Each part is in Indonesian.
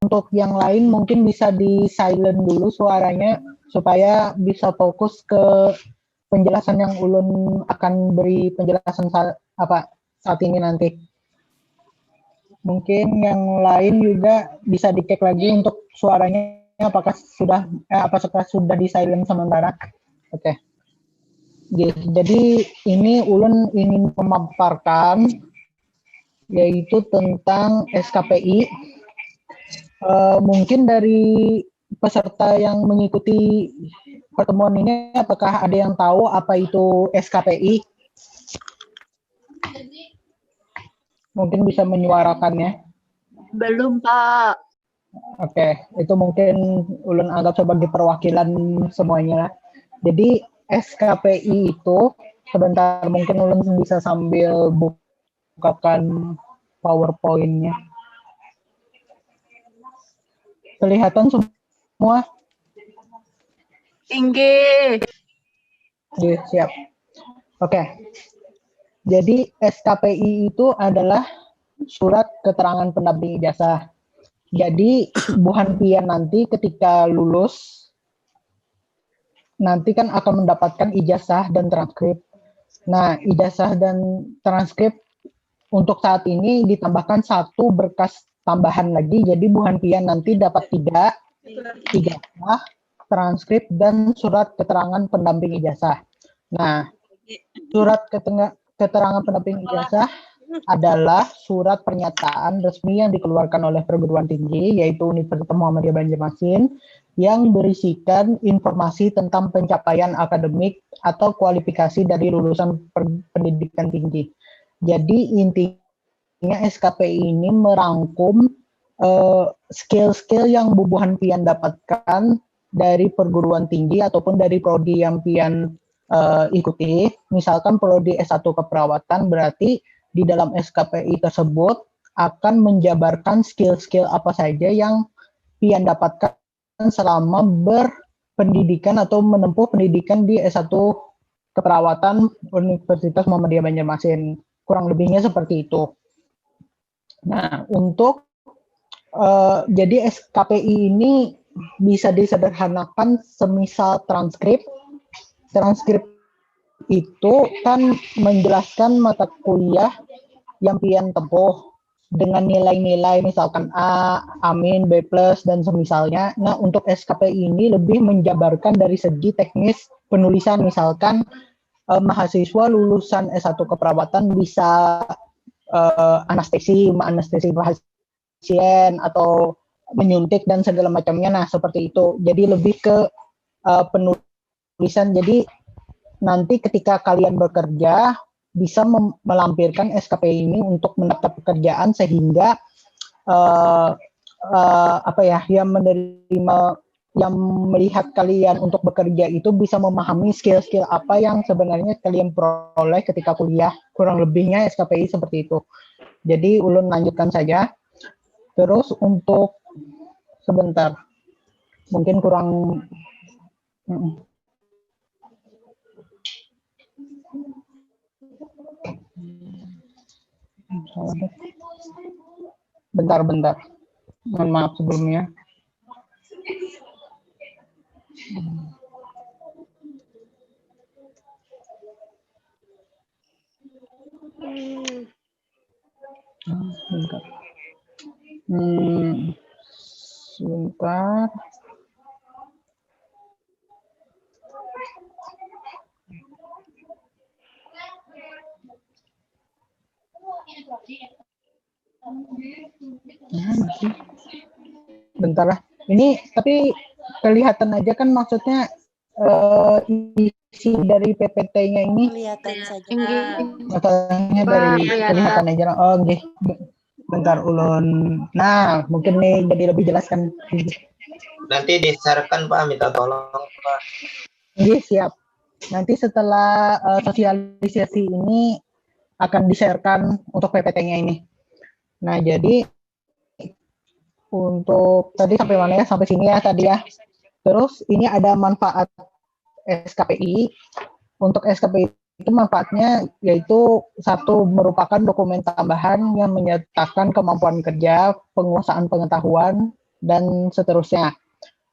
untuk yang lain mungkin bisa di silent dulu suaranya supaya bisa fokus ke penjelasan yang Ulun akan beri penjelasan saat ini nanti. Mungkin yang lain juga bisa dicek lagi untuk suaranya apakah sudah di silent sementara. Oke. Jadi ini Ulun ingin memaparkan yaitu tentang SKPI. Mungkin dari peserta yang mengikuti pertemuan ini, apakah ada yang tahu apa itu SKPI? Mungkin bisa menyuarakannya. Belum, Pak. Oke, itu mungkin Ulun anggap sebagai perwakilan semuanya. Jadi SKPI itu sebentar mungkin Ulun bisa sambil bukakan PowerPoint-nya. Kelihatan semua? Tinggi. Oke, siap. Oke. Jadi SKPI itu adalah surat keterangan pendamping ijazah. Jadi Bu Hanfian nanti ketika lulus nanti kan akan mendapatkan ijazah dan transkrip. Nah, ijazah dan transkrip untuk saat ini ditambahkan satu berkas tambahan lagi. Jadi Bu Hanfian nanti dapat tiga ijazah, transkrip, dan surat keterangan pendamping ijazah. Nah, surat keterangan pendamping ijazah adalah surat pernyataan resmi yang dikeluarkan oleh perguruan tinggi, yaitu Universitas Muhammadiyah Banjarmasin, yang berisikan informasi tentang pencapaian akademik atau kualifikasi dari lulusan pendidikan tinggi. Jadi intinya SKPI ini merangkum skill-skill yang Bu Hanfian dapatkan dari perguruan tinggi ataupun dari prodi yang Pian ikuti. Misalkan prodi S1 keperawatan, berarti di dalam SKPI tersebut akan menjabarkan skill-skill apa saja yang Pian dapatkan selama berpendidikan atau menempuh pendidikan di S1 keperawatan Universitas Muhammadiyah Banjarmasin. Kurang lebihnya seperti itu. Nah, untuk jadi SKPI ini bisa disederhanakan semisal transkrip. Transkrip itu kan menjelaskan mata kuliah yang Pian tempuh dengan nilai-nilai misalkan A, Amin, B+, dan semisalnya. Nah, untuk SKPI ini lebih menjabarkan dari segi teknis penulisan, misalkan mahasiswa lulusan S1 keperawatan bisa anestesi pasien atau menyuntik dan segala macamnya. Nah, seperti itu. Jadi lebih ke penulisan. Jadi nanti ketika kalian bekerja bisa melampirkan SKPI ini untuk mendapat pekerjaan sehingga yang melihat kalian untuk bekerja itu bisa memahami skill-skill apa yang sebenarnya kalian peroleh ketika kuliah. Kurang lebihnya SKPI seperti itu. Jadi Ulun lanjutkan saja. Terus untuk sebentar, mungkin kurang. Bentar. Mohon maaf sebelumnya. Sebentar. Bentar lah. Ini tapi kelihatan aja kan maksudnya isi dari PPT-nya ini. Kelihatan saja. Masalahnya dari kelihatan aja. Oh, oke. Bentar Ulun. Nah, mungkin nih jadi lebih jelaskan. Nanti di-share-kan Pak, minta tolong Pak. Oke, siap. Nanti setelah sosialisasi ini akan di-share-kan untuk PPT-nya ini. Nah, jadi untuk tadi sampai mana ya? Sampai sini ya tadi ya. Terus ini ada manfaat SKPI. Untuk SKPI itu manfaatnya yaitu satu, merupakan dokumen tambahan yang menyatakan kemampuan kerja, penguasaan pengetahuan, dan seterusnya.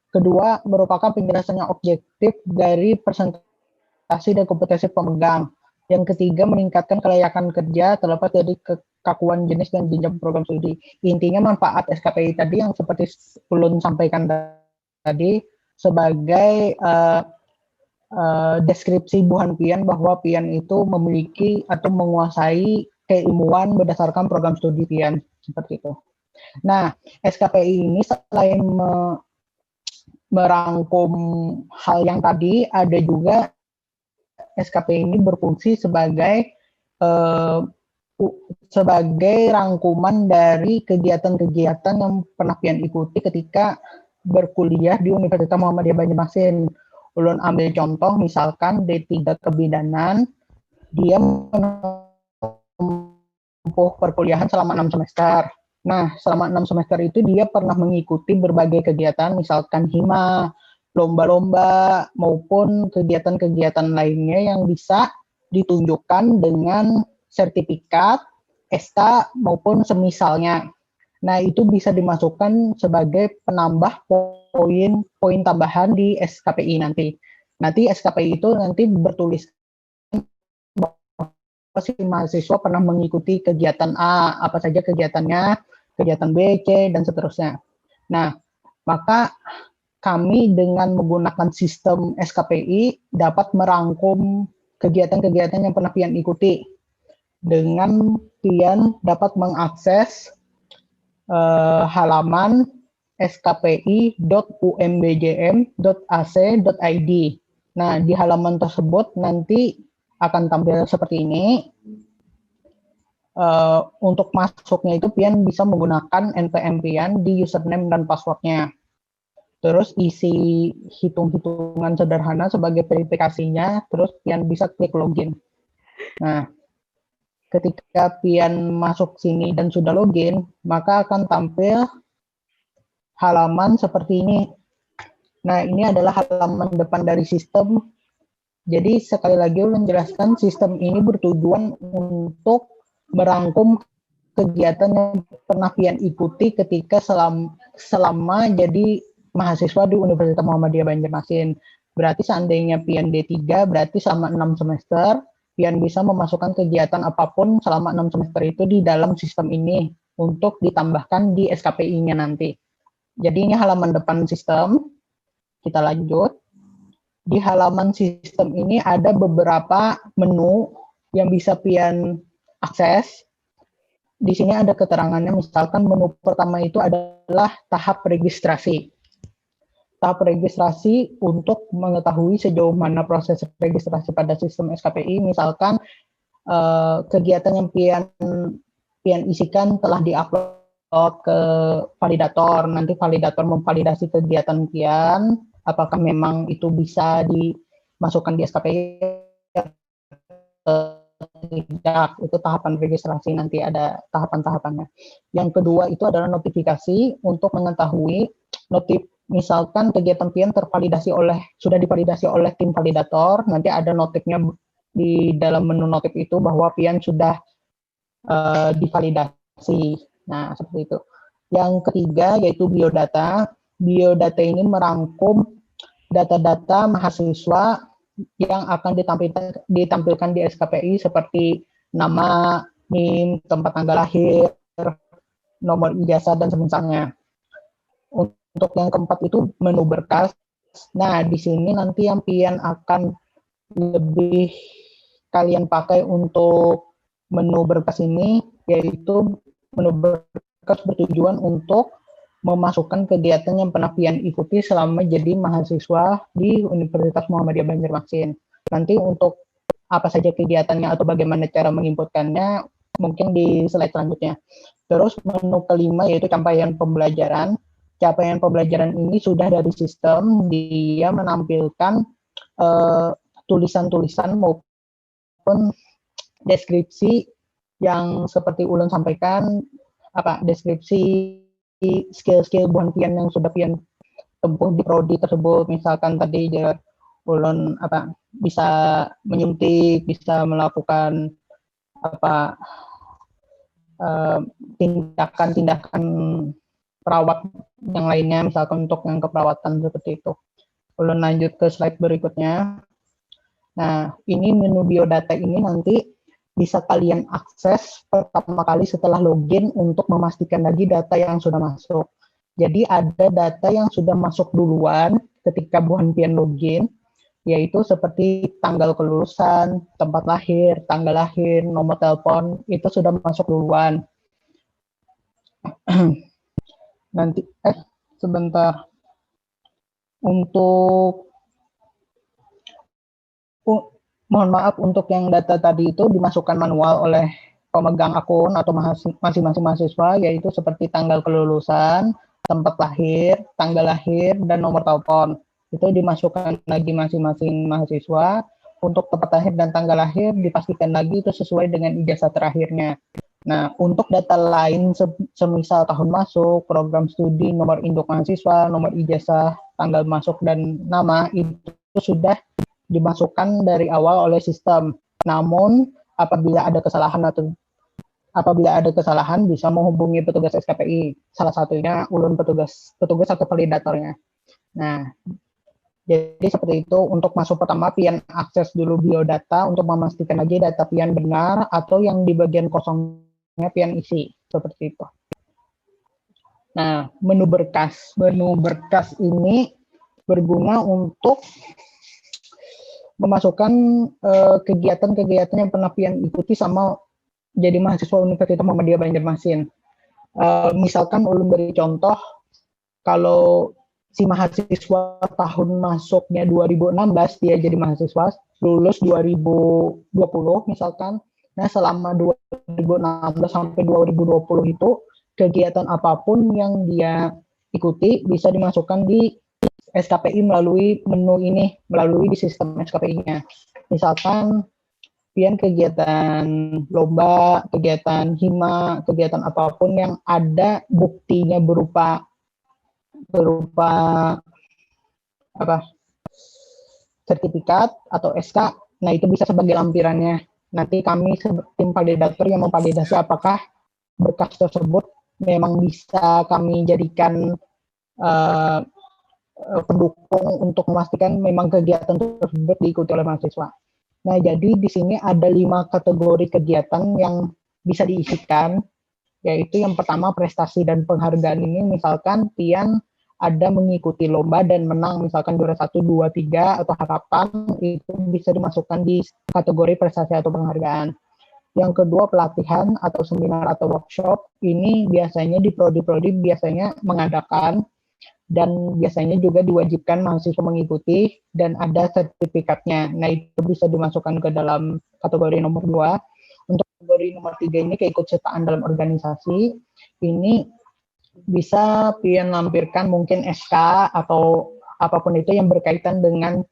Kedua, merupakan penjelasan yang objektif dari presentasi dan kompetensi pemegang. Yang ketiga, meningkatkan kelayakan kerja terlepas dari kekakuan jenis dan jenjang program studi. Intinya manfaat SKPI tadi yang seperti Ulun sampaikan tadi sebagai deskripsi Buhan Pian bahwa Pian itu memiliki atau menguasai keilmuan berdasarkan program studi Pian, seperti itu. Nah, SKPI ini selain merangkum hal yang tadi, ada juga SKPI ini berfungsi sebagai rangkuman dari kegiatan-kegiatan yang pernah Pian ikuti ketika berkuliah di Universitas Muhammadiyah Banjarmasin. Ulun ambil contoh, misalkan D3 Kebidanan, dia menempuh perkuliahan selama 6 semester. Nah, selama 6 semester itu dia pernah mengikuti berbagai kegiatan, misalkan hima, lomba-lomba, maupun kegiatan-kegiatan lainnya yang bisa ditunjukkan dengan sertifikat, SK, maupun semisalnya. Nah, itu bisa dimasukkan sebagai penambah poin tambahan di SKPI nanti. Nanti SKPI itu nanti bertulis bahwa si mahasiswa pernah mengikuti kegiatan A, apa saja kegiatannya, kegiatan B, C, dan seterusnya. Nah, maka kami dengan menggunakan sistem SKPI dapat merangkum kegiatan-kegiatan yang pernah Pian ikuti. Dengan Pian dapat mengakses halaman skpi.umbjm.ac.id. Nah, di halaman tersebut nanti akan tampil seperti ini. Untuk masuknya itu Pian bisa menggunakan NPM Pian di username dan passwordnya. Terus isi hitung-hitungan sederhana sebagai verifikasinya, terus Pian bisa klik login. Nah, ketika Pian masuk sini dan sudah login, maka akan tampil halaman seperti ini. Nah, ini adalah halaman depan dari sistem. Jadi sekali lagi menjelaskan sistem ini bertujuan untuk merangkum kegiatan yang pernah Pian ikuti ketika selama jadi mahasiswa di Universitas Muhammadiyah Banjarmasin. Berarti seandainya Pian D3, berarti selama 6 semester, Pian bisa memasukkan kegiatan apapun selama 6 semester itu di dalam sistem ini untuk ditambahkan di SKPI-nya nanti. Jadi ini halaman depan sistem. Kita lanjut. Di halaman sistem ini ada beberapa menu yang bisa Pian akses. Di sini ada keterangannya, misalkan menu pertama itu adalah tahap registrasi. Tahap registrasi untuk mengetahui sejauh mana proses registrasi pada sistem SKPI, misalkan kegiatan yang Pian isikan telah diupload ke validator, nanti validator memvalidasi kegiatan Pian, apakah memang itu bisa dimasukkan di SKPI tidak, itu tahapan registrasi, nanti ada tahapan-tahapannya. Yang kedua itu adalah notifikasi untuk mengetahui misalkan kegiatan Pian sudah divalidasi oleh tim validator, nanti ada notifnya di dalam menu notif itu bahwa Pian sudah divalidasi. Nah, seperti itu. Yang ketiga yaitu biodata. Biodata ini merangkum data-data mahasiswa yang akan ditampilkan di SKPI seperti nama, NIM, tempat tanggal lahir, nomor ijazah, dan semisalnya. Untuk yang keempat itu menu berkas. Nah, di sini nanti yang Pian akan lebih kalian pakai untuk menu berkas ini, yaitu menu berkas bertujuan untuk memasukkan kegiatan yang pernah Pian ikuti selama jadi mahasiswa di Universitas Muhammadiyah Banjarmasin. Nanti untuk apa saja kegiatannya atau bagaimana cara menginputkannya mungkin di slide selanjutnya. Terus menu kelima yaitu capaian pembelajaran. Capaian pembelajaran ini sudah dari sistem, dia menampilkan tulisan-tulisan maupun deskripsi yang seperti Ulun sampaikan, deskripsi skill-skill Buhan Pian yang sudah Pian tempuh di prodi tersebut. Misalkan tadi Ulun bisa menyuntik, bisa melakukan tindakan-tindakan perawat yang lainnya, misalkan untuk yang keperawatan seperti itu. Ulun lanjut ke slide berikutnya. Nah, ini menu biodata ini nanti bisa kalian akses pertama kali setelah login untuk memastikan lagi data yang sudah masuk. Jadi ada data yang sudah masuk duluan ketika Bu Hanpian login, yaitu seperti tanggal kelulusan, tempat lahir, tanggal lahir, nomor telepon, itu sudah masuk duluan. Nanti, sebentar. Mohon maaf untuk yang data tadi itu dimasukkan manual oleh pemegang akun atau masing-masing mahasiswa, yaitu seperti tanggal kelulusan, tempat lahir, tanggal lahir, dan nomor telepon. Itu dimasukkan lagi masing-masing mahasiswa. Untuk tempat lahir dan tanggal lahir dipastikan lagi itu sesuai dengan ijazah terakhirnya. Nah, untuk data lain semisal tahun masuk, program studi, nomor induk mahasiswa, nomor ijazah, tanggal masuk, dan nama, itu sudah dimasukkan dari awal oleh sistem. Namun apabila ada kesalahan bisa menghubungi petugas SKPI. Salah satunya ulun petugas atau validatornya. Nah, jadi seperti itu. Untuk masuk pertama pian akses dulu biodata untuk memastikan lagi data pian benar atau yang di bagian kosongnya pian isi. Seperti itu. Nah, menu berkas ini berguna untuk memasukkan kegiatan-kegiatan yang pernah pian ikuti sama jadi mahasiswa Universitas Muhammadiyah Banjarmasin. Misalkan ulun beri contoh, kalau si mahasiswa tahun masuknya 2016 dia jadi mahasiswa, lulus 2020 misalkan. Nah, selama 2016 sampai 2020 itu kegiatan apapun yang dia ikuti bisa dimasukkan di SKPI melalui menu ini, melalui di sistem SKPI-nya. Misalkan pian kegiatan lomba, kegiatan hima, kegiatan apapun yang ada buktinya berupa sertifikat atau SK, nah itu bisa sebagai lampirannya. Nanti kami tim validator yang memvalidasi apakah berkas tersebut memang bisa kami jadikan pendukung untuk memastikan memang kegiatan tersebut diikuti oleh mahasiswa. Nah, jadi di sini ada 5 kategori kegiatan yang bisa diisikan, yaitu yang pertama prestasi dan penghargaan ini, misalkan pian ada mengikuti lomba dan menang, misalkan juara 1, 2, 3, atau harapan, itu bisa dimasukkan di kategori prestasi atau penghargaan. Yang kedua pelatihan atau seminar atau workshop, ini biasanya di prodi-prodi biasanya mengadakan dan biasanya juga diwajibkan mahasiswa mengikuti dan ada sertifikatnya. Nah, itu bisa dimasukkan ke dalam kategori nomor 2. Untuk kategori nomor 3 ini keikutsertaan dalam organisasi. Ini bisa pian lampirkan mungkin SK atau apapun itu yang berkaitan dengan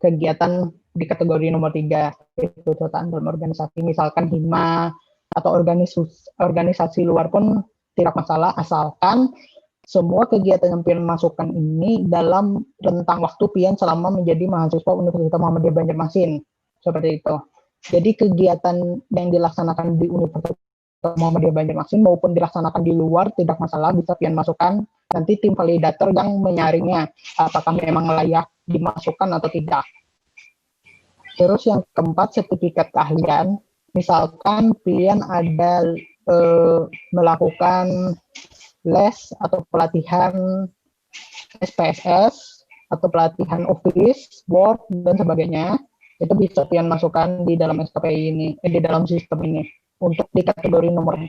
kegiatan di kategori nomor 3, keikutsertaan dalam organisasi. Misalkan hima atau organisasi luar pun tidak masalah, asalkan semua kegiatan yang pian masukkan ini dalam rentang waktu pian selama menjadi mahasiswa Universitas Muhammadiyah Banjarmasin. Seperti itu. Jadi kegiatan yang dilaksanakan di Universitas Muhammadiyah Banjarmasin maupun dilaksanakan di luar tidak masalah, bisa pian masukkan. Nanti tim validator yang menyaringnya apakah memang layak dimasukkan atau tidak. Terus yang keempat, sertifikat keahlian. Misalkan pian ada melakukan les atau pelatihan SPSS atau pelatihan Office, Word, dan sebagainya, itu bisa pian masukkan di dalam SKPI ini, di dalam sistem ini, untuk di kategori nomor 4.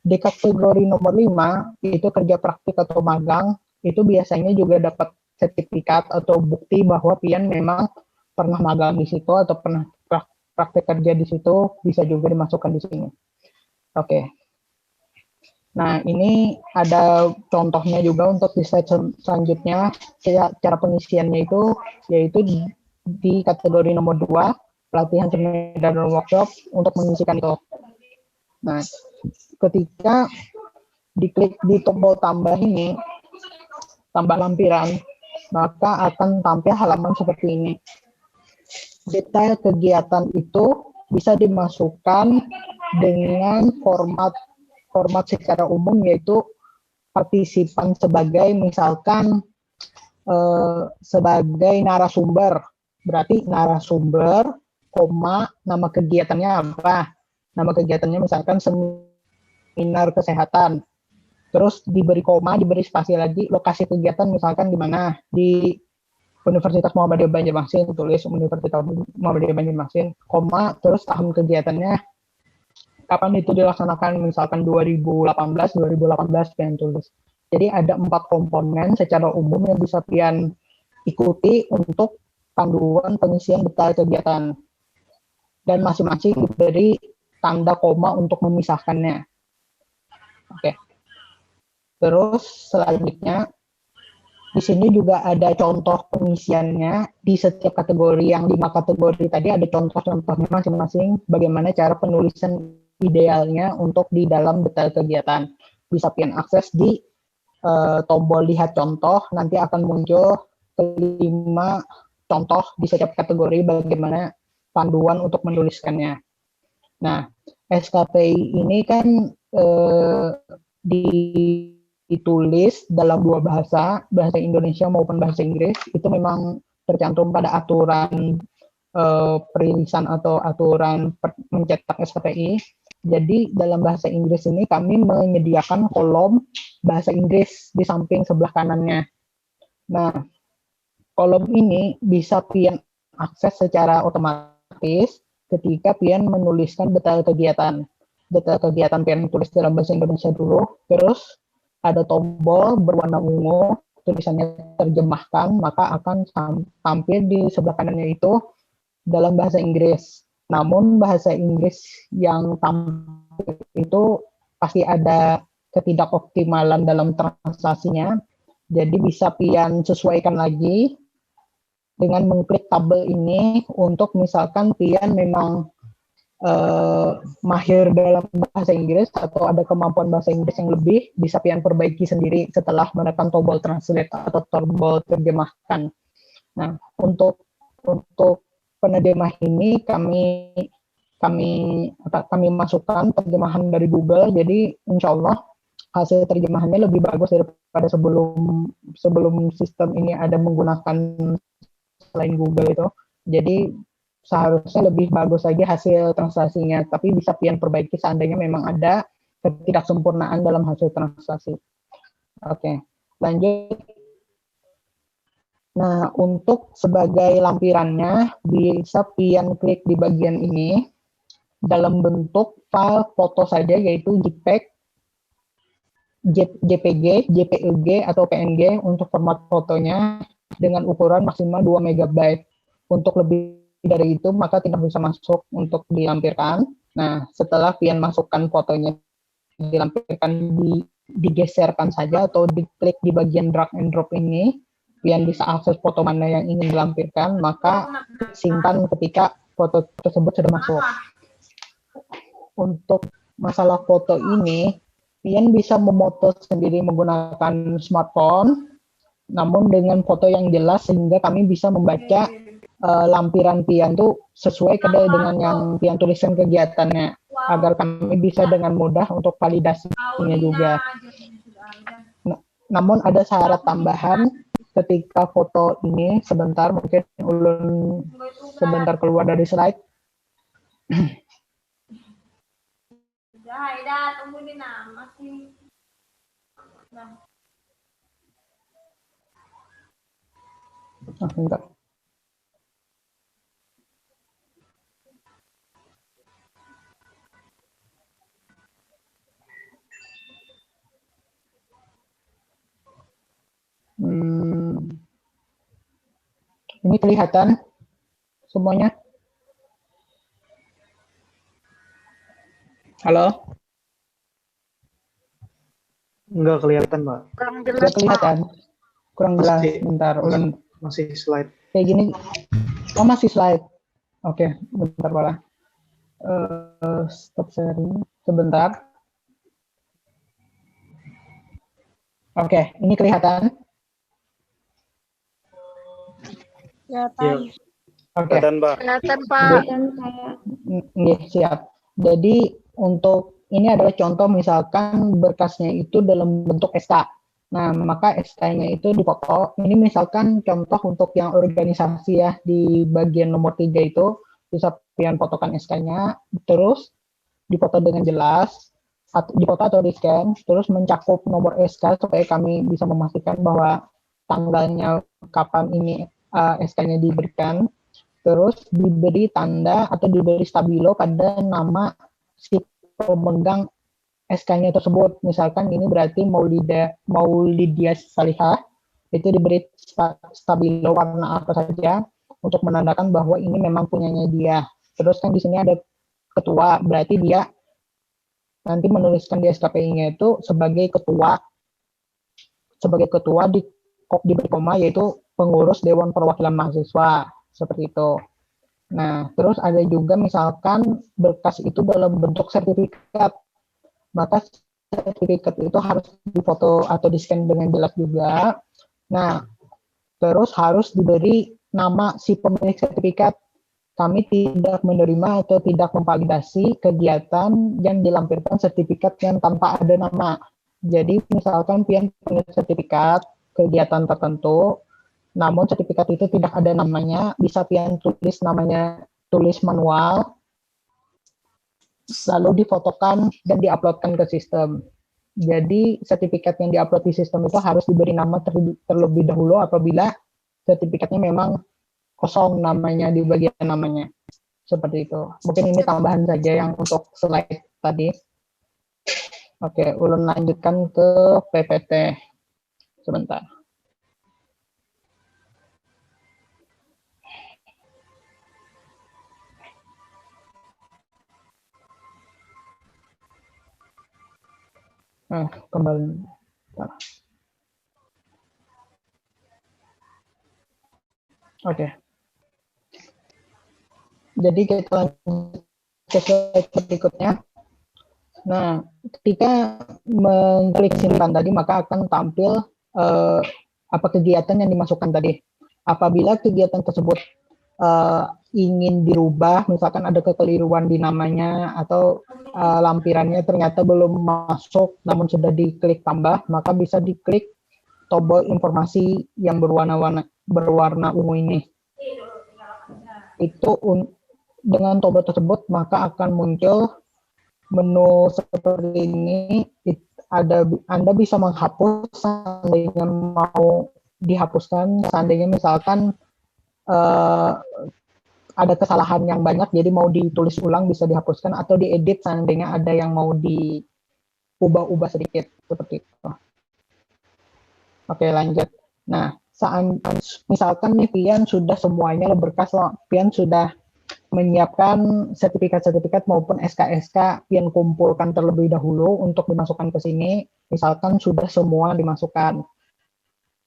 Di kategori nomor 5, itu kerja praktik atau magang, itu biasanya juga dapat sertifikat atau bukti bahwa pian memang pernah magang di situ atau pernah praktik kerja di situ, bisa juga dimasukkan di sini. Oke. Nah, ini ada contohnya juga untuk di slide selanjutnya. Cara pengisiannya itu yaitu di kategori nomor 2, pelatihan seminar dan workshop untuk mengisikan itu. Nah, ketika diklik di tombol tambah ini, tambah lampiran, maka akan tampil halaman seperti ini. Detail kegiatan itu bisa dimasukkan dengan format secara umum, yaitu partisipan sebagai misalkan sebagai narasumber. Berarti narasumber, koma, nama kegiatannya apa? Nama kegiatannya misalkan seminar kesehatan. Terus diberi koma, diberi spasi lagi, lokasi kegiatan misalkan di mana? Di Universitas Muhammadiyah Banjarmasin, tulis Universitas Muhammadiyah Banjarmasin, koma, terus tahun kegiatannya kapan itu dilaksanakan, misalkan 2018, pian tulis. Jadi ada 4 komponen secara umum yang bisa pian ikuti untuk panduan pengisian detail kegiatan. Dan masing-masing diberi tanda koma untuk memisahkannya. Oke. Terus selanjutnya, di sini juga ada contoh pengisiannya di setiap kategori. Yang 5 kategori tadi ada contoh-contohnya masing-masing bagaimana cara penulisan idealnya untuk di dalam detail kegiatan. Bisa pian akses di tombol lihat contoh, nanti akan muncul 5 contoh di setiap kategori bagaimana panduan untuk menuliskannya. Nah, SKPI ini kan ditulis dalam 2 bahasa Indonesia maupun bahasa Inggris. Itu memang tercantum pada aturan perilisan atau aturan mencetak SKPI. Jadi dalam bahasa Inggris ini kami menyediakan kolom bahasa Inggris di samping sebelah kanannya. Nah, kolom ini bisa pian akses secara otomatis ketika pian menuliskan detail kegiatan. Detail kegiatan pian tulis dalam bahasa Indonesia dulu, terus ada tombol berwarna ungu, tulisannya terjemahkan, maka akan tampil di sebelah kanannya itu dalam bahasa Inggris. Namun bahasa Inggris yang tampil itu pasti ada ketidakoptimalan dalam translasinya. Jadi bisa pian sesuaikan lagi dengan mengklik tabel ini untuk misalkan pian memang mahir dalam bahasa Inggris atau ada kemampuan bahasa Inggris yang lebih, bisa pian perbaiki sendiri setelah menekan tombol translate atau tombol terjemahkan. Nah, untuk penerjemah ini kami masukkan terjemahan dari Google, jadi insya Allah hasil terjemahannya lebih bagus daripada sebelum sistem ini ada menggunakan selain Google itu. Jadi seharusnya lebih bagus lagi hasil translasinya, tapi bisa pian perbaiki seandainya memang ada ketidaksempurnaan dalam hasil translasi. Oke, lanjut. Nah, untuk sebagai lampirannya bisa pian klik di bagian ini dalam bentuk file foto saja, yaitu JPEG, JPG, JPEG atau PNG untuk format fotonya dengan ukuran maksimal 2 MB. Untuk lebih dari itu maka tidak bisa masuk untuk dilampirkan. Nah, setelah pian masukkan fotonya dilampirkan, digeserkan saja atau diklik di bagian drag and drop ini, pian bisa akses foto mana yang ingin dilampirkan, maka simpan ketika foto tersebut sudah masuk. Untuk masalah foto ini, pian bisa memoto sendiri menggunakan smartphone, namun dengan foto yang jelas sehingga kami bisa membaca lampiran pian itu sesuai dengan yang pian tuliskan kegiatannya, agar kami bisa dengan mudah untuk validasinya juga. Namun ada syarat tambahan ketika foto ini, sebentar mungkin ulun sebentar keluar dari slide. Bentar. Ini kelihatan semuanya? Halo? Enggak kelihatan, Pak. Nggak kelihatan? Kurang jelas. Bentar, ulun. Masih slide. Kayak gini. Oh, masih slide. Oke, bentar Pak. Stop sharing sebentar. Oke, ini kelihatan? Kelihatan. Oke. Kelihatan, Pak. Kelihatan, Pak. Siap. Jadi untuk ini adalah contoh misalkan berkasnya itu dalam bentuk SK. Nah, maka SK-nya itu dipoto. Ini misalkan contoh untuk yang organisasi ya, di bagian nomor 3 itu bisa pian fotokan SK-nya, terus dipoto dengan jelas, dipoto atau di scan, terus mencakup nomor SK supaya kami bisa memastikan bahwa tanggalnya kapan ini SK-nya diberikan, terus diberi tanda atau diberi stabilo pada nama si pemegang SK-nya tersebut. Misalkan ini berarti Maulidia Salihah, itu diberi stabilo warna apa saja untuk menandakan bahwa ini memang punyanya dia. Terus kan di sini ada ketua, berarti dia nanti menuliskan di SKPI-nya itu sebagai ketua diberi koma, yaitu pengurus Dewan Perwakilan Mahasiswa, seperti itu. Nah, terus ada juga misalkan berkas itu dalam bentuk sertifikat, maka sertifikat itu harus difoto atau di-scan dengan jelas juga. Nah, terus harus diberi nama si pemilik sertifikat. Kami tidak menerima atau tidak memvalidasi kegiatan yang dilampirkan sertifikat yang tanpa ada nama. Jadi misalkan pian punya sertifikat kegiatan tertentu, namun sertifikat itu tidak ada namanya, bisa pian tulis namanya, tulis manual, lalu difotokan dan diuploadkan ke sistem. Jadi sertifikat yang diupload di sistem itu harus diberi nama terlebih dahulu apabila sertifikatnya memang kosong namanya di bagian namanya. Seperti itu. Mungkin ini tambahan saja yang untuk slide tadi. Oke, ulun lanjutkan ke PPT. Sebentar. Kembali. Oke. Jadi kita lanjut ke slide berikutnya. Nah, ketika mengklik simpan tadi, maka akan tampil apa kegiatan yang dimasukkan tadi. Apabila kegiatan tersebut ingin dirubah, misalkan ada kekeliruan di namanya atau lampirannya ternyata belum masuk, namun sudah diklik tambah, maka bisa diklik tombol informasi yang berwarna ungu ini. Itu dengan tombol tersebut maka akan muncul menu seperti ini. Anda bisa menghapus seandainya mau dihapuskan, seandainya misalkan ada kesalahan yang banyak, jadi mau ditulis ulang bisa dihapuskan, atau diedit seandainya ada yang mau diubah-ubah sedikit, seperti itu. Oke, lanjut. Nah, misalkan nih Pian sudah semuanya berkas, Pian sudah menyiapkan sertifikat-sertifikat maupun SK-SK Pian kumpulkan terlebih dahulu untuk dimasukkan ke sini, misalkan sudah semua dimasukkan.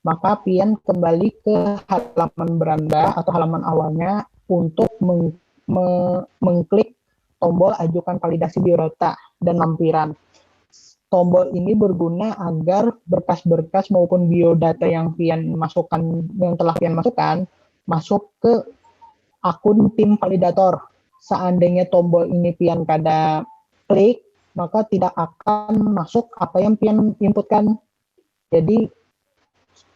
Maka Pian kembali ke halaman beranda atau halaman awalnya untuk mengklik tombol ajukan validasi biodata dan lampiran. Tombol ini berguna agar berkas-berkas maupun biodata yang telah Pian masukkan masuk ke akun tim validator. Seandainya tombol ini Pian kada klik, maka tidak akan masuk apa yang Pian inputkan. Jadi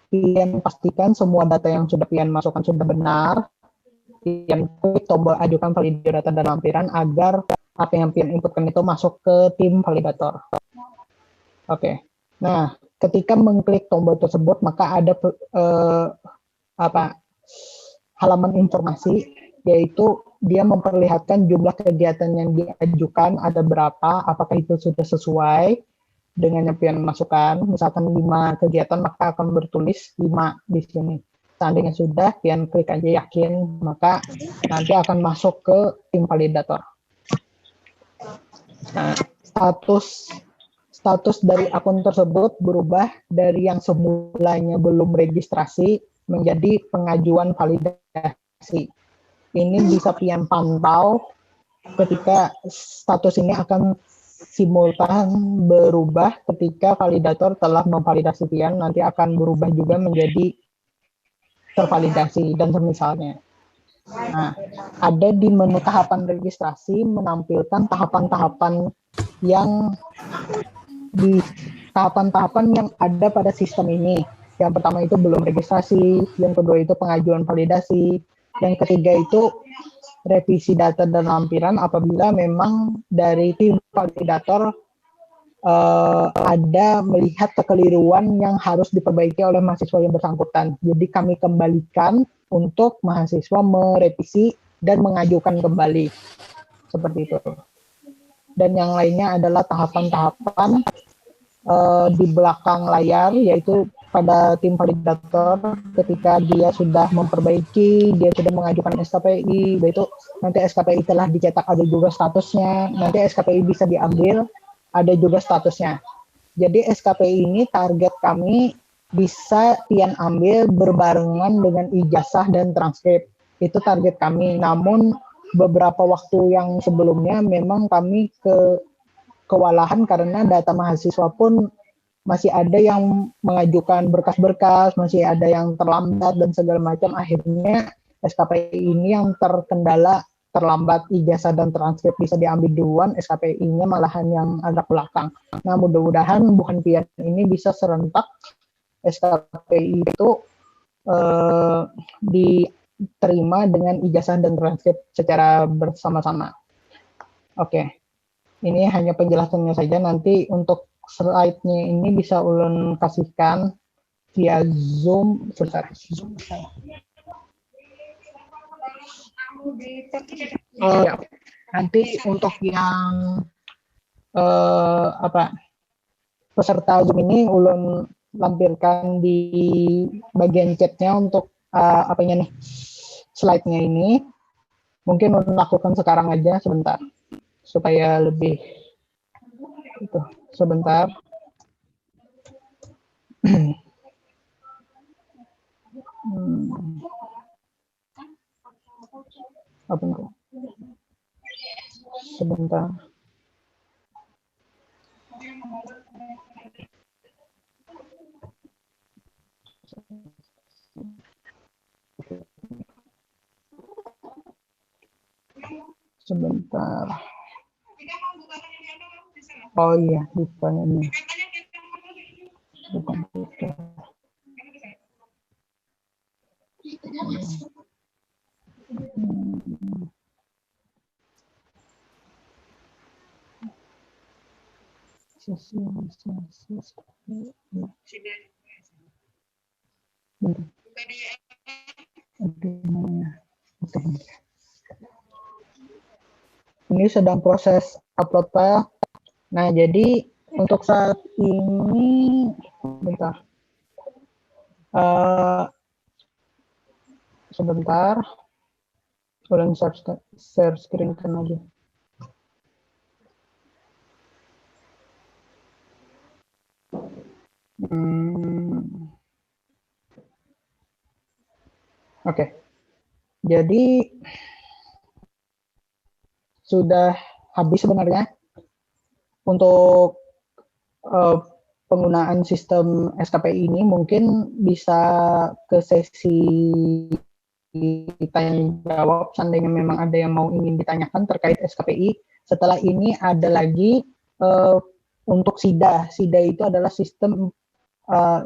Pian pastikan semua data yang sudah Pian masukkan sudah benar. Pian klik tombol ajukan validasi data dan lampiran agar apa yang Pian inputkan itu masuk ke tim validator. Oke. Nah, ketika mengklik tombol tersebut maka ada halaman informasi, yaitu dia memperlihatkan jumlah kegiatan yang diajukan ada berapa, apakah itu sudah sesuai dengan yang Pian masukkan. Misalkan 5 kegiatan, maka akan bertulis 5 di sini. Seandainya sudah, Pian klik aja yakin, maka nanti akan masuk ke tim validator. Nah, status dari akun tersebut berubah dari yang semulanya belum registrasi menjadi pengajuan validasi. Ini bisa Pian pantau ketika status ini akan simultan berubah ketika validator telah memvalidasi Pian, nanti akan berubah juga menjadi tervalidasi dan semisalnya. Nah, ada di menu tahapan registrasi menampilkan tahapan-tahapan yang di tahapan-tahapan yang ada pada sistem ini. Yang pertama itu belum registrasi, yang kedua itu pengajuan validasi, yang ketiga itu revisi data dan lampiran apabila memang dari tim validator ada melihat kekeliruan yang harus diperbaiki oleh mahasiswa yang bersangkutan. Jadi kami kembalikan untuk mahasiswa merevisi dan mengajukan kembali. Seperti itu. Dan yang lainnya adalah tahapan-tahapan di belakang layar, yaitu pada tim validator ketika dia sudah memperbaiki, dia sudah mengajukan SKPI, itu nanti SKPI telah dicetak, ada juga statusnya, nanti SKPI bisa diambil, ada juga statusnya. Jadi SKPI ini target kami bisa pian ambil berbarengan dengan ijazah dan transkrip. Itu target kami. Namun beberapa waktu yang sebelumnya memang kami kewalahan karena data mahasiswa pun masih ada yang mengajukan berkas-berkas, masih ada yang terlambat dan segala macam. Akhirnya SKPI ini yang terkendala, terlambat, ijazah dan transkrip bisa diambil duluan, SKPI-nya malahan yang agak belakang. Nah, mudah-mudahan bukan pian ini bisa serentak SKPI itu diterima dengan ijazah dan transkrip secara bersama-sama. Oke. Ini hanya penjelasannya saja. Nanti untuk slide-nya ini bisa ulun kasihkan via Zoom. Sebentar. Zoom saya. Ya. Nanti untuk yang peserta Zoom ini ulun lampirkan di bagian chat-nya untuk slide-nya ini. Mungkin ulun lakukan sekarang aja sebentar supaya lebih itu sebentar. Apa itu? Sebentar. Sebentar. Oh iya, lupa ini. Ini sedang proses upload file. Nah, jadi untuk saat ini, bentar. Sebentar. Ulang share screen kan aja. Oke. Jadi sudah habis sebenarnya untuk penggunaan sistem SKPI ini. Mungkin bisa ke sesi tanya jawab seandainya memang ada yang mau ingin ditanyakan terkait SKPI. Setelah ini ada lagi untuk SIDA. SIDA itu adalah sistem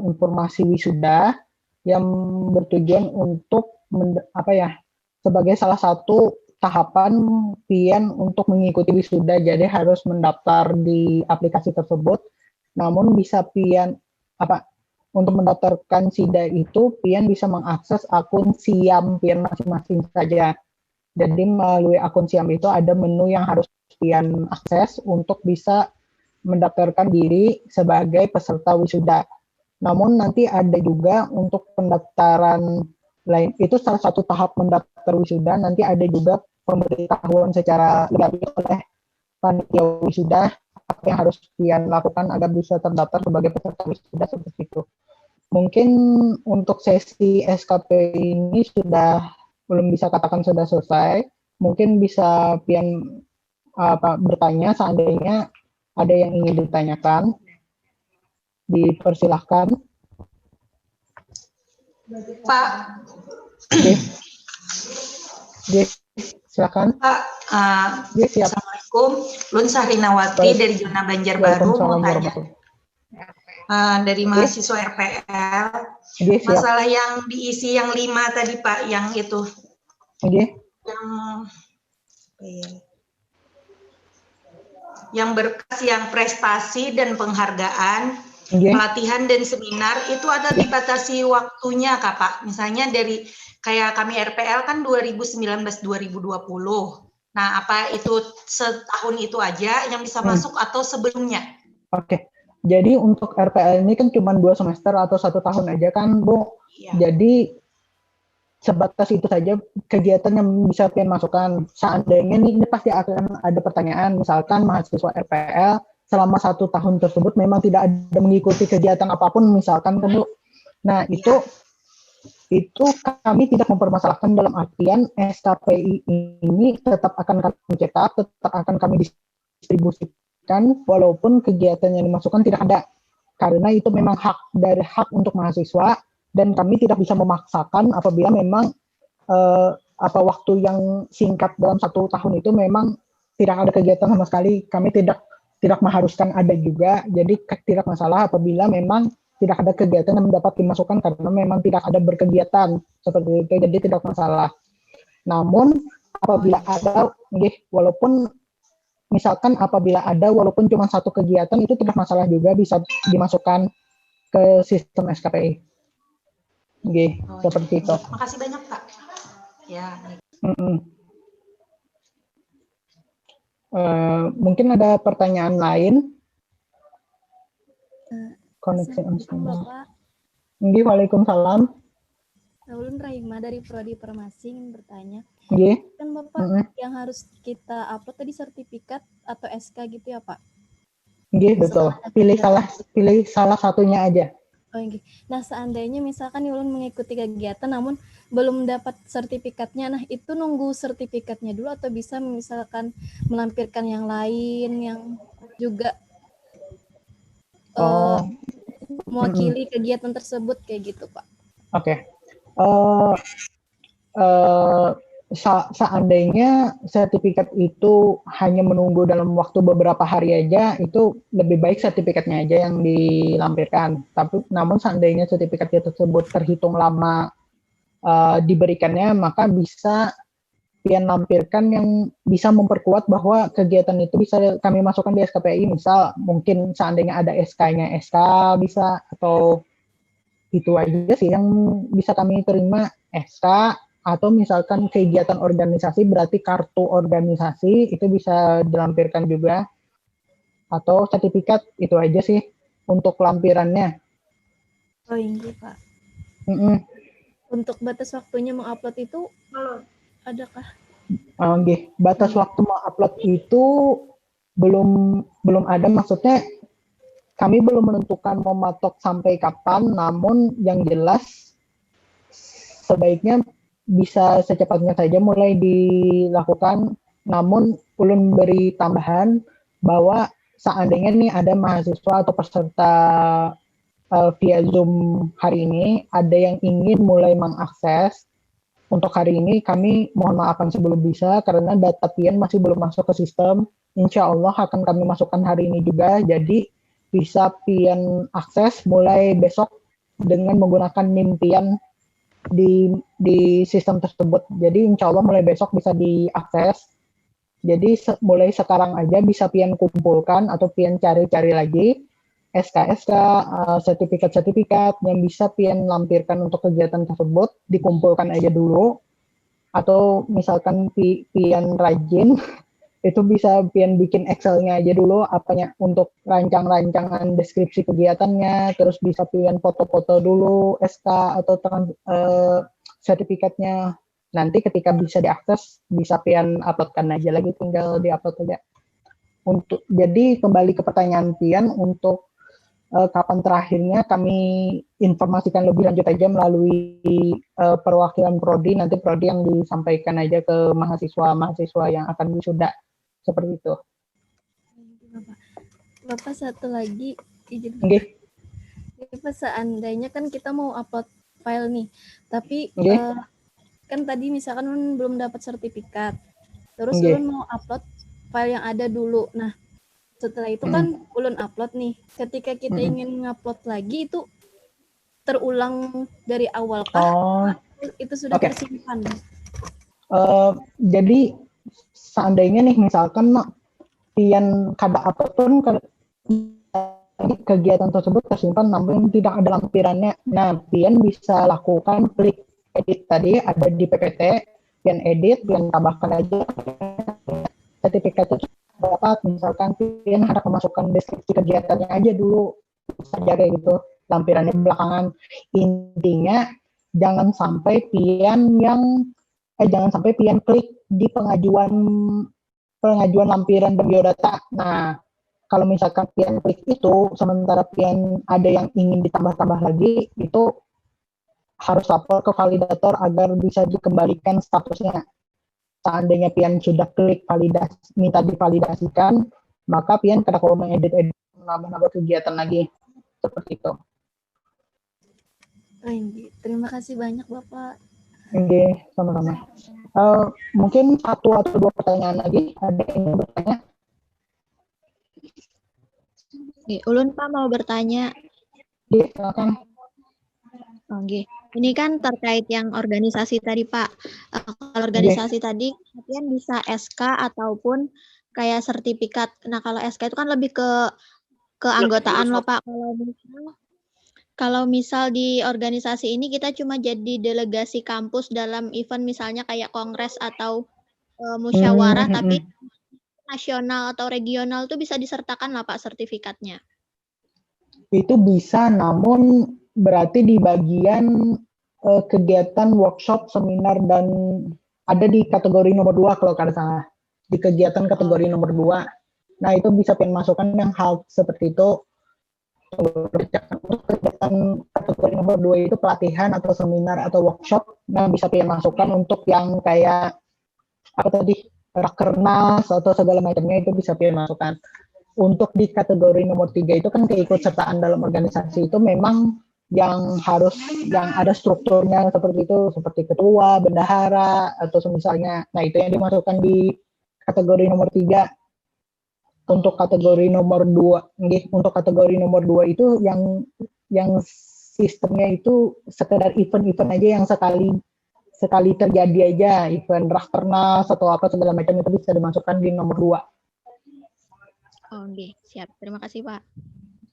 informasi wisuda yang bertujuan untuk sebagai salah satu tahapan pian untuk mengikuti wisuda. Jadi harus mendaftar di aplikasi tersebut. Namun bisa pian untuk mendaftarkan SIDA itu pian bisa mengakses akun SIAM pian masing-masing saja. Jadi melalui akun SIAM itu ada menu yang harus pian akses untuk bisa mendaftarkan diri sebagai peserta wisuda. Namun nanti ada juga untuk pendaftaran lain, itu salah satu tahap mendaftar wisuda. Nanti ada juga pemberitahuan secara lebih oleh panitia wisuda apa yang harus pian lakukan agar bisa terdaftar sebagai peserta wisuda seperti itu. Mungkin untuk sesi SKP ini sudah belum bisa katakan sudah selesai. Mungkin bisa pian bertanya seandainya ada yang ingin ditanyakan. Dipersilahkan. Pak. Oke, silakan. Pak, siap. Assalamualaikum. Lun Sahrinawati dari zona Banjarbaru mau Waalaikumsalam tanya. warahmatullahi. Dari mahasiswa RPL, Oke, siap. masalah yang diisi yang 5 tadi Pak, yang itu, Oke. yang berkas yang prestasi dan penghargaan, Oke. pelatihan dan seminar itu ada dibatasi waktunya Kak Pak. Misalnya dari kayak kami RPL kan 2019-2020. Nah, apa itu setahun itu aja yang bisa masuk atau sebelumnya? Oke. Jadi untuk RPL ini kan cuma 2 semester atau 1 tahun aja kan, Bu. Iya. Jadi sebatas itu saja kegiatan yang bisa kalian masukkan. Seandainya ini pasti akan ada pertanyaan, misalkan mahasiswa RPL selama 1 tahun tersebut memang tidak ada mengikuti kegiatan apapun, misalkan kan, Bu. Nah, itu kami tidak mempermasalahkan, dalam artian SKPI ini tetap akan kami cetak, tetap akan kami distribusikan walaupun kegiatan yang dimasukkan tidak ada, karena itu memang hak untuk mahasiswa dan kami tidak bisa memaksakan apabila memang waktu yang singkat dalam 1 tahun itu memang tidak ada kegiatan sama sekali. Kami tidak mengharuskan ada juga, jadi tidak masalah apabila memang tidak ada kegiatan yang mendapat dimasukkan karena memang tidak ada berkegiatan seperti itu, jadi tidak masalah. Namun apabila ada, walaupun misalkan apabila ada walaupun cuma 1 kegiatan itu tidak masalah juga, bisa dimasukkan ke sistem SKPI. Seperti itu. Makasih banyak Pak. Ya. Mungkin ada pertanyaan lain? Koneksi Bapak. Waalaikumsalam. Ulun Rahima dari Prodi Farmasi ingin bertanya. Kan Bapak yang harus kita upload tadi sertifikat atau SK gitu ya Pak? Betul. Pilih salah satunya aja. Nah, seandainya misalkan ulun mengikuti kegiatan namun belum dapat sertifikatnya, nah itu nunggu sertifikatnya dulu atau bisa misalkan melampirkan yang lain yang juga mewakili kegiatan tersebut kayak gitu Pak? Oke. Seandainya sertifikat itu hanya menunggu dalam waktu beberapa hari aja, itu lebih baik sertifikatnya aja yang dilampirkan. Namun seandainya sertifikat tersebut terhitung lama diberikannya, maka bisa pian lampirkan yang bisa memperkuat bahwa kegiatan itu bisa kami masukkan di SKPI. Misal mungkin seandainya ada SK-nya, SK bisa, atau itu aja sih yang bisa kami terima, SK, atau misalkan kegiatan organisasi berarti kartu organisasi itu bisa dilampirkan juga, atau sertifikat, itu aja sih untuk lampirannya. Oh iya Pak. Untuk batas waktunya mengupload itu adakah? Batas waktu mengupload itu belum ada, maksudnya kami belum menentukan mematok sampai kapan, namun yang jelas sebaiknya bisa secepatnya saja mulai dilakukan. Namun ulun beri tambahan bahwa seandainya nih ada mahasiswa atau peserta via Zoom hari ini ada yang ingin mulai mengakses, untuk hari ini kami mohon maafkan sebelum bisa karena data pian masih belum masuk ke sistem. Insya Allah akan kami masukkan hari ini juga, jadi bisa pian akses mulai besok dengan menggunakan NIM pian di sistem tersebut. Jadi insya Allah mulai besok bisa diakses. Jadi mulai sekarang aja bisa pian kumpulkan atau pian cari-cari lagi SK-SK, sertifikat-sertifikat yang bisa pian lampirkan untuk kegiatan tersebut, dikumpulkan aja dulu. Atau misalkan pian rajin, itu bisa pian bikin Excel-nya aja dulu, apanya untuk rancang-rancangan deskripsi kegiatannya, terus bisa pian foto-foto dulu SK atau sertifikatnya. Nanti ketika bisa diakses, bisa pian uploadkan aja lagi, tinggal diupload aja. Jadi kembali ke pertanyaan pian, untuk kapan terakhirnya kami informasikan lebih lanjut aja melalui perwakilan prodi, nanti prodi yang disampaikan aja ke mahasiswa yang akan wisuda, seperti itu. Bapak satu lagi izin. Bapak, seandainya kan kita mau upload file nih, tapi kan tadi misalkan belum dapat sertifikat, terus mau upload file yang ada dulu. Nah, setelah itu kan ulun upload nih. Ketika kita ingin ngupload lagi itu terulang dari awal kah? Oh, Itu sudah oke. tersimpan. Jadi seandainya nih misalkan pian kada apapun kegiatan tersebut tersimpan namun tidak ada lampirannya. Nah, pian bisa lakukan klik edit tadi ada di PPT, pian edit, pian tambahkan aja sertifikat itu dapat. Misalkan pian ada kemasukan deskripsi kegiatannya aja dulu saja kayak gitu, lampirannya belakangan. Intinya jangan sampai pian klik di pengajuan lampiran dan biodata. Nah, kalau misalkan pian klik itu, sementara pian ada yang ingin ditambah-tambah lagi, itu harus lapor ke validator agar bisa dikembalikan statusnya. Seandainya pian sudah klik validasi, minta divalidasikan, maka pian kada perlu mengedit menambah kegiatan lagi. Seperti itu. Terima kasih banyak Bapak. Oke, sama-sama. Mungkin satu atau dua pertanyaan lagi. Ada yang mau bertanya? Ulun Pak mau bertanya. Silakan. Oke. Ini kan terkait yang organisasi tadi Pak. Kalau organisasi tadi kalian bisa SK ataupun kayak sertifikat. Nah kalau SK itu kan lebih ke keanggotaan loh Pak. Kalau misal di organisasi ini kita cuma jadi delegasi kampus dalam event misalnya kayak kongres atau musyawarah, tapi nasional atau regional itu bisa disertakan lah Pak sertifikatnya. Itu bisa, namun berarti di bagian kegiatan workshop, seminar, dan ada di kategori nomor 2 kalau kada salah. Di kegiatan kategori nomor 2. Nah, itu bisa pian masukkan yang hal seperti itu. Untuk kegiatan kategori nomor 2 itu pelatihan atau seminar atau workshop. Nah, bisa pian masukkan untuk yang kayak apa tadi, rakernas atau segala macamnya itu bisa pian masukkan. Untuk di kategori nomor 3 itu kan keikutsertaan dalam organisasi itu memang yang ada strukturnya seperti itu, seperti ketua, bendahara, atau semisalnya. Nah, itu yang dimasukkan di kategori nomor 3. Untuk kategori nomor 2, untuk kategori nomor 2 itu yang sistemnya itu sekedar event-event aja yang sekali terjadi aja, event rakernas atau apa segala macam itu bisa dimasukkan di nomor 2. Oke, siap. Terima kasih Pak.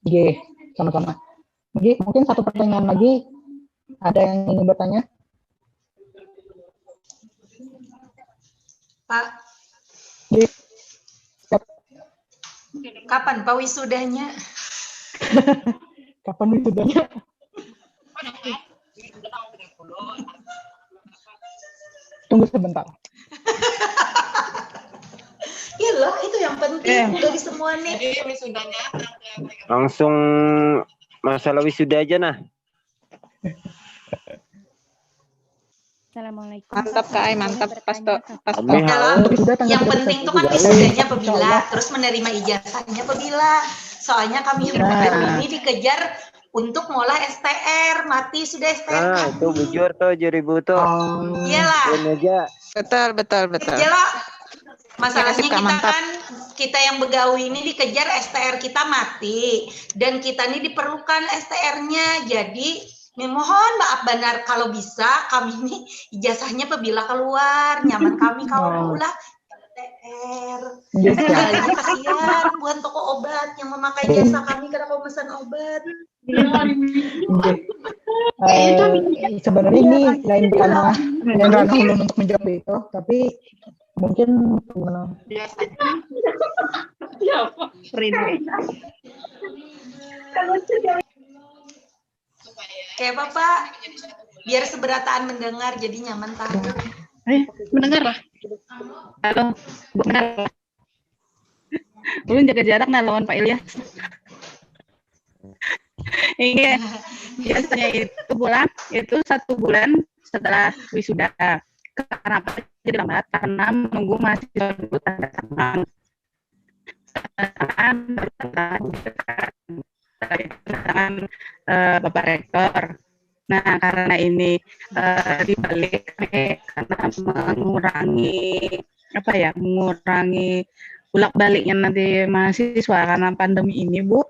Oke, sama-sama. Oke, mungkin satu pertanyaan lagi. Ada yang ingin bertanya? Pak, Oke. kapan Pak wisudanya? Kapan wisudanya? Tunggu sebentar. Iya loh, itu yang penting dari semua nih. Langsung masalah wisuda aja nah. Assalamualaikum. Mantap Kak Ai, mantap Pastor. Yang penting itu kan wisudanya apabila, terus menerima ijazahnya apabila. Soalnya kami ini dikejar untuk ngolah STR, mati sudah STR. Nah, itu bujur tuh jeribu tuh. Iyalah. Betul. Iyalah. Masalahnya kita yang begawi ini dikejar STR kita mati dan kita ini diperlukan STR-nya. Jadi mohon maaf benar kalau bisa kami ini ijazahnya apabila keluar nyaman kami kalau ulah STR. Kalian kasihan buat toko obat yang memakai jasa kami karena mau pesan obat. Sebenarnya ini lain karena ulun untuk menjawab itu, tapi mungkin kayak Bapak biar seberataan mendengar jadi nyaman tahu. Mendengar lah. Halo, benar. Ulun jaga jarak nah lawan Pak Ilyas. Ini biasanya itu 1 bulan setelah wisuda. Kenapa jadi lambat? Karena menunggu mahasiswa dulu tanda tangan. Tangan Bapak Rektor. Nah, karena ini dibalik karena mengurangi bolak-baliknya nanti mahasiswa karena pandemi ini, Bu.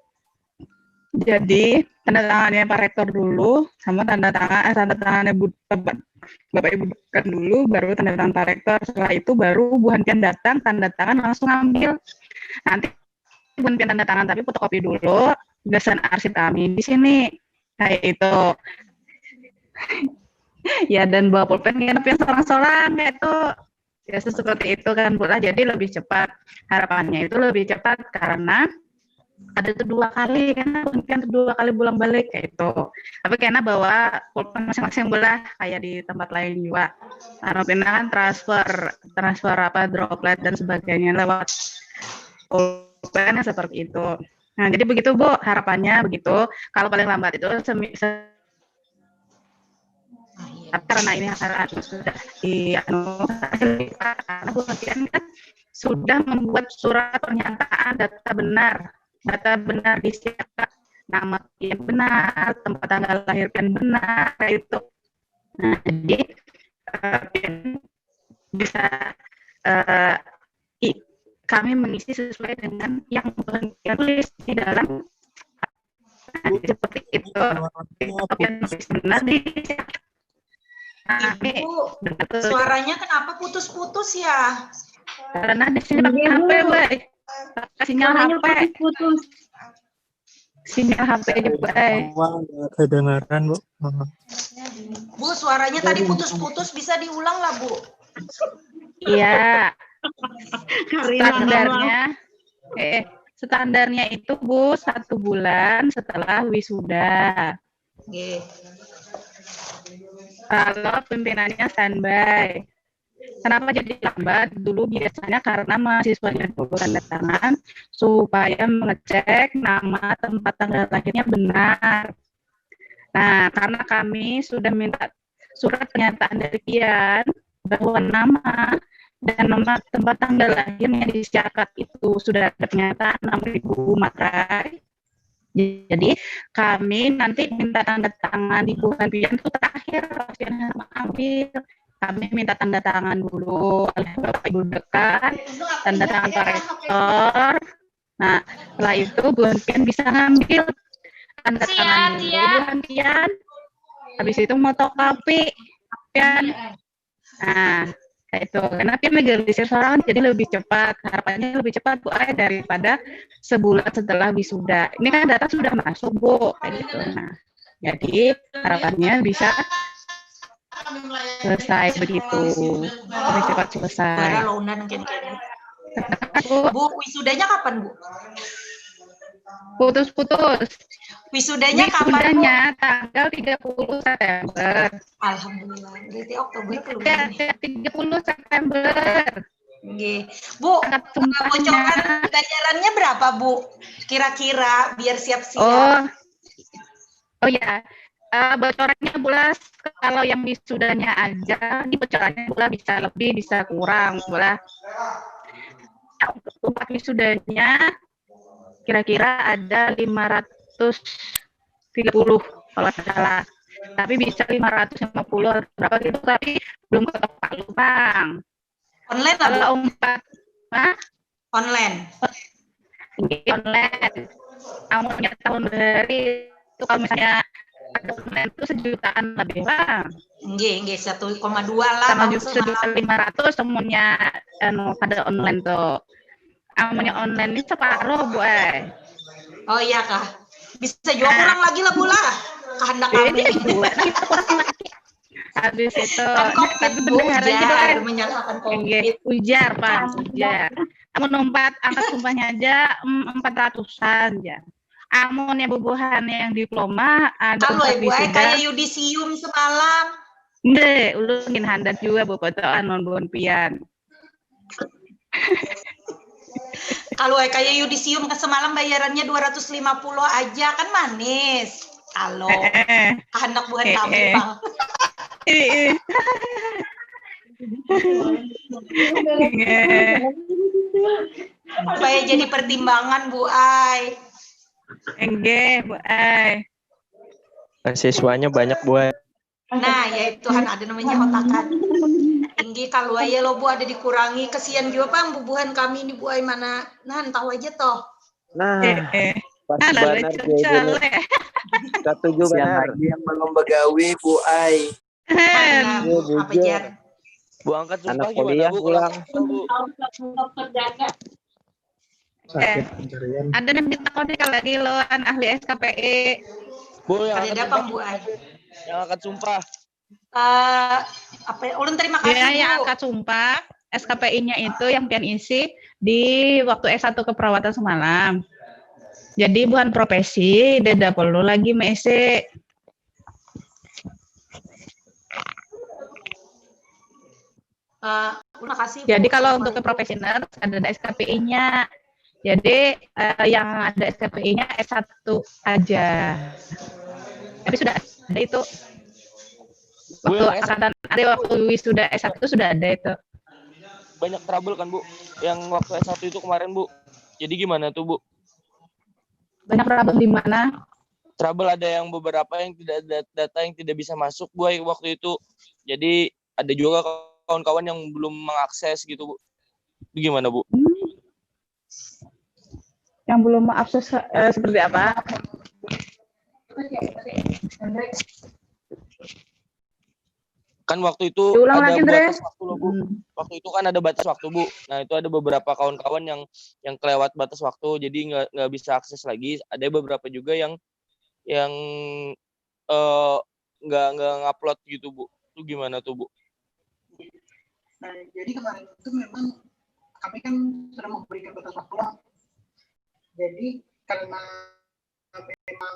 Jadi tanda tangannya Pak Rektor dulu, sama tanda tangannya Bapak Ibu Dekan dulu, baru tanda tangan Pak Rektor. Setelah itu baru Bu Hanpian datang, tanda tangan langsung ambil. Nanti Bu Hanpian tanda tangan, tapi fotokopi dulu gasan arsip kami di sini. Kayak itu. Ya, dan bawa pulpen nginep yang solang-solang kayak itu. Ya, seperti itu kan pula. Jadi lebih cepat. Harapannya itu lebih cepat karena ada itu 2 kali, karena mungkin 2 kali pulang balik kayak itu. Tapi karena bawa pulpen masing-masing belah kayak di tempat lain juga. Karena pindah kan transfer apa droplet dan sebagainya lewat pulpen seperti itu. Nah, jadi begitu Bu, harapannya begitu. Kalau paling lambat itu karena ini sudah karena Bu Hanpian kan sudah membuat surat pernyataan data benar disiapkan, nama yang benar, tempat tanggal lahir kan benar itu. Nah, jadi bisa kami mengisi sesuai dengan yang tulis di dalam seperti itu. Benar Ibu, suaranya kenapa putus-putus ya? Karena di sini HP, Boy. Sinyal HP. Sinyal HP aja, Boy. Kedengaran, Bu. Bu, suaranya tadi putus-putus, bisa diulang lah, Bu. Iya. Standarnya itu, Bu, 1 bulan setelah wisuda. Oke. Kalau pimpinannya standby. Kenapa jadi lambat? Dulu biasanya karena mahasiswanya dulu tanda tangan supaya mengecek nama, tempat tanggal lahirnya benar. Nah, karena kami sudah minta surat pernyataan dari Pian bahwa nama dan nomor tempat tanggal lahirnya disyarat itu sudah ada pernyataan nama Ibu Matrai. Jadi kami nanti minta tanda tangan di Bu Hanpian itu terakhir Pian ambil. Kami minta tanda tangan dulu oleh Bapak Ibu Dekan, tanda tangan Pak Rektor. Nah, setelah itu Bu Hanpian bisa ngambil tanda tangan dulu Bu Hanpian. Habis itu fotokopi Pian. Nah, kayak itu. Karena Pian legalisir seorang jadi lebih cepat. Harapannya lebih cepat Bu Ay daripada sebulan setelah wisuda. Ini kan data sudah masuk Bu, kayak gitu. Nah, jadi harapannya bisa selesai begitu, lebih cepat selesai. Bu, wisudanya kapan, Bu? Putus-putus. Wisudanya kapan, Bu? Tanggal 30 September. Alhamdulillah, berarti Oktober belum. 30 September. Oke. Bu, bocoran ganjarannya berapa, Bu? Kira-kira biar siap-siap. Oh ya. Bocorannya bulan kalau yang wisudanya aja, di bocorannya bulan bisa lebih, bisa kurang, bulan. Untuk wisudanya kira-kira ada 530 kalau salah. Tapi bisa 550 berapa gitu, tapi belum ketok palu, Bang. Online kalau 4 online. Online. Amountnya tahun dari itu kalau misalnya ada online itu 1 jutaan lebih, Bang. Nggih, 1,2 lah. Sama 1.500.000 semuanya pada online tuh. Amunnya online ini separuh, Bu. Oh iya, Kak. Bisa juga kurang lagi lah, Bu lah. Kehendak kami. Habis itu kan COVID, Bu, ujar, menyalahkan COVID. Ujar, Pak, ujar. Amun angkat sumpahnya aja 400-an ya. Amun yang bubuhan yang diploma ada halo Ibu, kayak yudisium semalam. Nggak, ulungin handat juga Bu fotoan non Bu Hanpian. Kalau kayak yudisium semalam bayarannya 250 aja kan manis. Kalau kehendak bukan kami, Bang. Supaya jadi pertimbangan Bu Ai. Enggak, Bu Ai. Siswanya banyak, Bu Ai. Nah, ya itu kan ada namanya otakan. tinggi kalau aja lo Bu ada dikurangi. Kesian juga Bang bubuhan kami ini Bu ay mana. Nah, tahu aja toh. Nah, pas Alah, benar lecun dia ini. cale. Setuju Kasihan benar. lagi yang belum begawi Bu Ai. Mana Iya, Bu, apa jujur. jar? Bu angkat sumpah Anak gimana kuliah Bu? pulang. Bu. Sakit pencarian. Ada yang minta kode lagi lo an ahli SKPI. Bu yang Ada angkat apa sumpah. Bu ay? Yang angkat sumpah. Apa ya? Ulun terima kasih Dia Bu. yang angkat sumpah, SKPI-nya itu yang pian isi di waktu S1 keperawatan semalam. Jadi bukan profesi, dia tidak perlu lagi mengisi. Terima kasih Bu. Jadi kalau Assalamualaikum. untuk ke profesional ada SKPI-nya. Jadi yang ada SKPI-nya S1 aja. Tapi sudah ada itu. Bu, Waktu yang angkatan ada waktu wisuda S1 sudah ada itu. banyak trouble kan Bu? Yang waktu S1 itu kemarin Bu. Jadi gimana tuh Bu? Banyak problem di mana? Trouble ada yang beberapa yang tidak data yang tidak bisa masuk Bu waktu itu. Jadi ada juga kawan-kawan yang belum mengakses gitu Bu. Itu gimana Bu? Yang belum mengakses seperti apa? Kan waktu itu Diulang ada lagi, Andre. batas waktu loh Bu. Waktu itu kan ada batas waktu Bu. Nah itu ada beberapa kawan-kawan yang kelewat batas waktu, jadi nggak bisa akses lagi. Ada beberapa juga yang nggak ngupload gitu Bu. Itu gimana tuh Bu? Nah, jadi kemarin itu memang kami kan sudah memberikan batas waktu. Jadi karena memang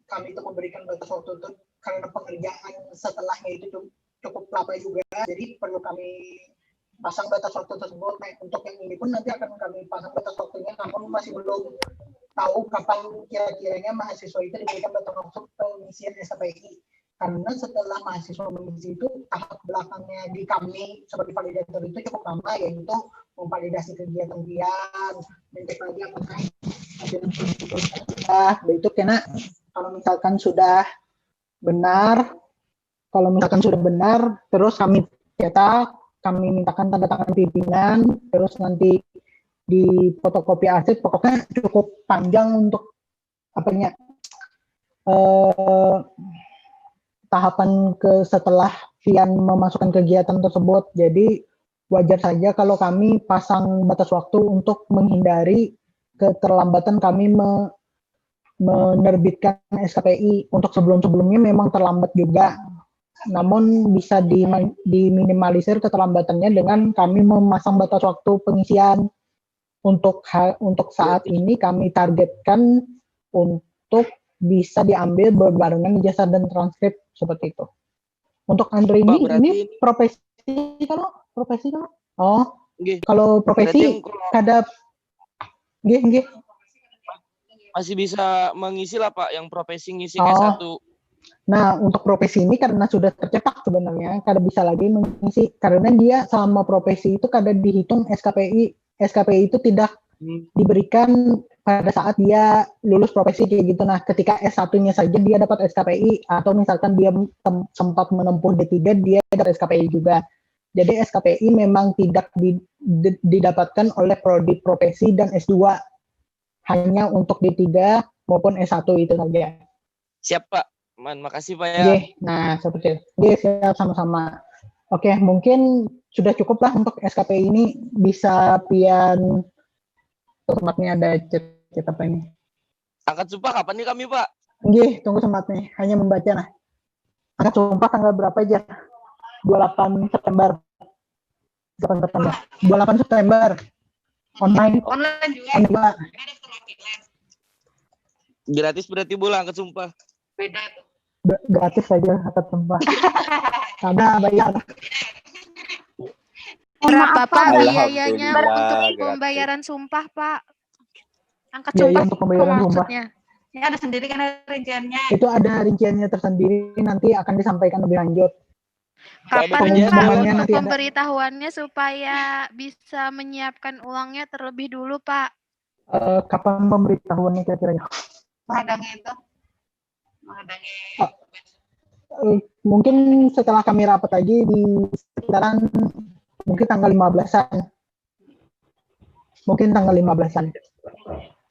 kami itu memberikan batas waktu untuk karena pengerjaan setelahnya itu cukup lama juga, jadi perlu kami pasang batas waktu tersebut. Nah, untuk yang ini pun nanti akan kami pasang batas waktunya, namun masih belum tahu kapan kira-kiranya mahasiswa itu diberikan batas waktu pengisian SKPI. Karena setelah mahasiswa mengisi itu, tahap belakangnya di kami sebagai validator itu cukup lama, yaitu memvalidasi kegiatan-kegiatan, mencek lagi apakah ada itu karena kalau misalkan sudah benar, terus kami cetak, kami mintakan tanda tangan pimpinan, terus nanti di fotokopi arsip, pokoknya cukup panjang untuk apanya tahapan setelah Pian memasukkan kegiatan tersebut. Jadi wajar saja kalau kami pasang batas waktu untuk menghindari keterlambatan kami menerbitkan SKPI. Untuk sebelum-sebelumnya memang terlambat juga, namun bisa diminimalisir keterlambatannya dengan kami memasang batas waktu pengisian. Untuk saat ini kami targetkan untuk bisa diambil berbarengan ijazah dan transkrip seperti itu. Untuk Andre ini profesi kalau? Oh, kalau profesi kadang nggih. Masih bisa mengisi lah Pak, yang profesi ngisi S1. Nah, untuk profesi ini karena sudah tercetak sebenarnya, kada bisa lagi mengisi karena dia selama profesi itu kada dihitung SKPI. SKPI itu tidak diberikan pada saat dia lulus profesi kayak gitu. Nah, ketika S1-nya saja dia dapat SKPI, atau misalkan dia sempat menempuh D3, dia dapat SKPI juga. Jadi SKPI memang tidak didapatkan oleh prodi profesi dan S2. Hanya untuk D3 maupun S1 itu saja. Siap Pak. Makasih Pak ya. Oke, nah seperti itu. Oke, siap, sama-sama. Oke, mungkin sudah cukup lah untuk SKPI ini. Bisa Pian tempatnya ada chat apa ini. Angkat sumpah kapan nih kami Pak? Nggih, tunggu sematnya. Hanya membaca nah. Angkat sumpah tanggal berapa aja? 28 September. 28 September. Online juga. Gratis berarti Bu angkat sumpah. Beda. Gratis saja angkat sumpah. Karena bayar. Berapa Pak Alhamdulillah, biayanya untuk gratis. pembayaran sumpah Pak? Angkat Biaya sumpah untuk pembayaran sumpah. maksudnya. Ya ada sendiri kan rinciannya. Itu ada rinciannya tersendiri, nanti akan disampaikan lebih lanjut. Kapan Pengumumannya Pak nanti untuk ada. pemberitahuannya supaya bisa menyiapkan uangnya terlebih dulu Pak? Kapan pemberitahuannya kira-kira? Menghadangnya itu. mungkin setelah kami rapat lagi di sekitaran mungkin tanggal 15-an. Mungkin tanggal 15-an.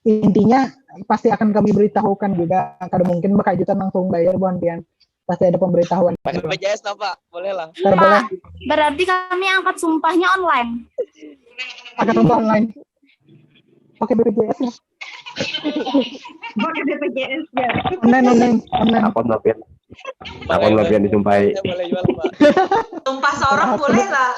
Intinya pasti akan kami beritahukan juga. Kalau mungkin berkejutan langsung bayar buan pian. Pasti ada pemberitahuan. Pakai BPJS lah Pak, boleh lah. Boleh. Berarti kami angkat sumpahnya online. Angkat sumpah online. Pakai BPJS ya. Pakai BPJS ya. Online. Akun Nopian disumpahi. Boleh jual Pak. Sumpah seorang boleh lah.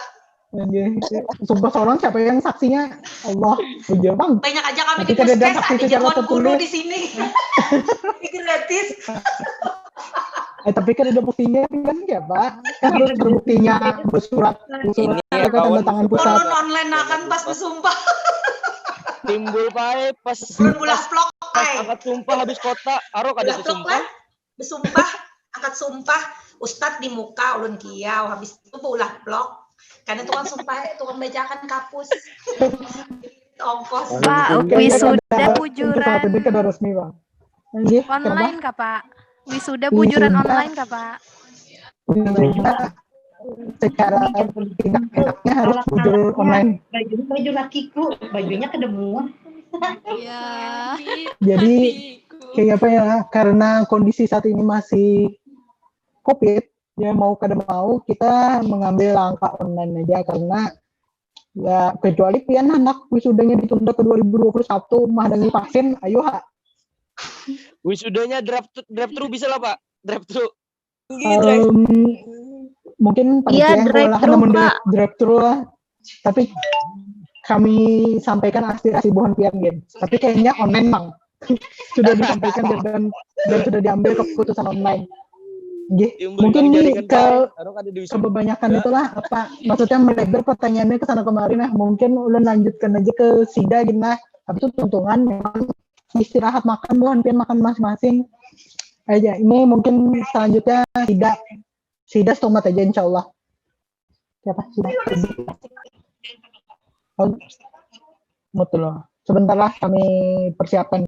Sumpah seorang siapa yang saksinya? Allah, ujar bang. Banyak aja kami Nanti di kan ada puskes, saksi ada secara jamuan guru tertulis. di sini. Gratis. Tapi kan ada buktinya kan ya Pak? Kan harus berbuktinya bersurat Ini ya, atau tanda tangan pusat. Turun online akan pas bersumpah. Timbul pae pas Bulah vlog angkat sumpah habis kota, arok ada sumpah. Bersumpah, angkat sumpah, Ustadz di muka ulun kiau, habis itu ulah vlog. Karena tukang sumpah, tukang bacakan kapus. Ongkos. Pak, wisuda bujuran Itu kan resmi Pak. online kah Pak? Wisuda bujuran online kah Pak? Secara enaknya harus bujur online. Baju lakiku, bajunya kedemuan. Ya. Jadi kayak apa ya? Karena kondisi saat ini masih COVID, ya mau kada mau kita mengambil langkah online aja karena ya kecuali pian anak wisudanya ditunda ke 2021 mah dengan vaksin, ayo ha. Wisudanya drive thru bisa lah Pak. Drive thru. Mungkin Iya, drive-thru, Pak. drive-thru lah. Tapi kami sampaikan aspirasi bukan pian gitu. Tapi kayaknya online bang. Sudah disampaikan dan sudah diambil keputusan online. Mungkin nih kebanyakan itulah apa maksudnya melebar pertanyaannya ke sana kemarin nah mungkin ulun lanjutkan aja ke Sida gitu nah habis itu tuntungan memang istirahat makan bukan pian makan masing-masing aja ini mungkin selanjutnya Sida stomat aja insyaallah siapa Sida betul loh sebentar lah kami persiapkan